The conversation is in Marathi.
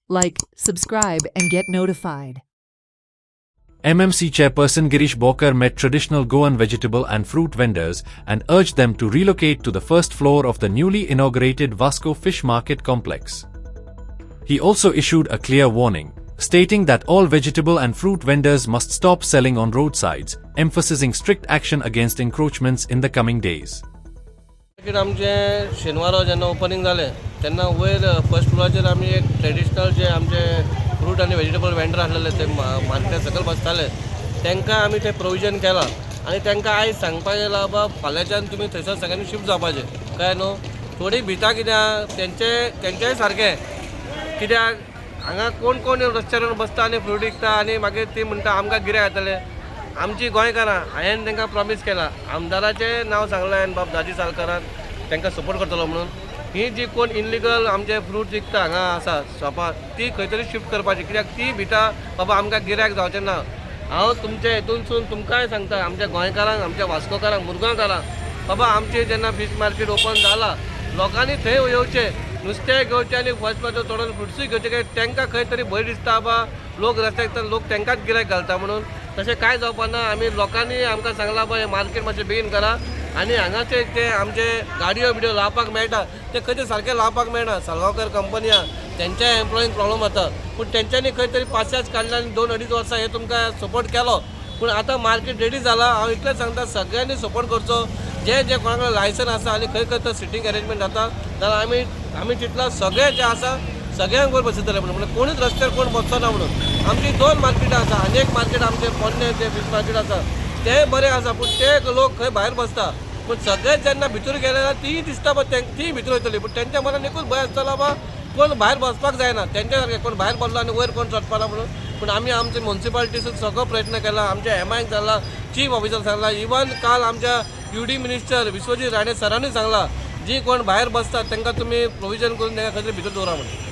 Like, subscribe, and get notified. MMC chairperson Girish Bokar met traditional Goan vegetable and fruit vendors and urged them to relocate to the first floor of the newly inaugurated Vasco Fish Market complex. He also issued a clear warning, stating that all vegetable and fruit vendors must stop selling on roadsides, emphasizing strict action against encroachments in the coming days. आमचे शेनवारा जेन्ना ओपनिंग जालें तेन्ना वयर फर्स्ट फ्लोराचेर आमी एक ट्रेडिशनल जे आमचे फ्रूट आनी वेजिटेबल वेंडर आसलेले ते मार्केटा सकयल बसताले तांकां आमी ते प्रोविजन केलां आनी तांकां आयज सांगपाक येयलां बाबा फाल्यांच्यान तुमी थंयसर सगळ्यांनी शिफ्ट जावपाचें कळ्ळें न्हू. थोडी भिता कित्याक तेंचेंय सारकें कित्याक हांगा कोण कोण रस्त्यार बसता आनी फ्रूट विकता आनी मागीर ती म्हणटा आमकां गिरायक येतले. आमची गोंयकारां हांवें तांकां प्रॉमीस केलां आमदाराचें नांव सांगलां हांवें बाब दाजी सालकरान तांकां सपोर्ट करतलो म्हणून. ही जी कोण इनलिगल आमचे फ्रूट विकता हांगा आसा शॉपां ती खंय तरी शिफ्ट करपाची कित्याक ती भिता बाबा आमकां गिरायक जावचें ना. हांव तुमचे हितूनसून तुमकांय सांगता आमच्या गोंयकारांक आमच्या वास्कोकारांक मुरगांवकारांक बाबा आमची जेन्ना फीश मार्केट ओपन जाला लोकांनी थंय येवचें नुस्तें घेवचें आनी फर्स्ट क्लासाचो तोडून फ्रुट्सूय घेवचें कित्याक तांकां खंय तरी भंय दिसता बाबा लोक रस्त्याक लोक तांकांच गिरायक घालता म्हणून. तशें कांय जावपा ना. आमी लोकांनी आमकां सांगलां बाबा हें मार्केट मातशें बेगीन करा आनी हांगाचे ते आमचे गाडयो बिडयो लावपाक मेळटा ते खंय तरी सारकें लावपाक मेळना. सालगांवकर कंपनी आहा तेंच्या एम्प्लॉईंक प्रॉब्लम जाता पूण तेंच्यांनी खंय तरी 5-6 काडला आनी 2-2.5 वर्सां हे तुमकां सपोर्ट केलो पूण आतां मार्केट रेडी जाला. हांव इतलेंच सांगता सगळ्यांनी सपोर्ट करचो. जे कोणा कडेन लायसन आसा आनी खंय खंय तर सिटींग अरेंजमेंट जाता जाल्यार आमी चिंतला सगळे जे आसा सगळ्यांक बरोबर बसयतले म्हणून म्हणजे कोणूच रस्त्यार कोण बसचो ना म्हणून. आमची 2 मार्केटां आसा आनी एक मार्केट आमचे पोन्ने जे फीश मार्केट आसा ते बरें आसा पूण ते लोक खंय भायर बसता पूण सगळेच जेन्ना भितर गेले जाल्यार ती दिसता बा ती भितर वयतली पूण तेंच्या मनान एकूच भंय आसतलो बा कोण भायर बसपाक जायना तेंच्या सारकें कोण भायर बसलो आनी वयर कोण चडपाना म्हणून. पूण आमी आमचे म्युन्सिपालिटीसून सगळो प्रयत्न केला आमच्या एमआयक सांगला चीफ ऑफिसर सांगला इवन काल आमच्या UD मिनिस्टर विश्वजीत राणे सरांनी सांगला जी कोण भायर बसतात तांकां तुमी प्रोविजन करून तांकां खंय तरी भितर दवरा म्हणून.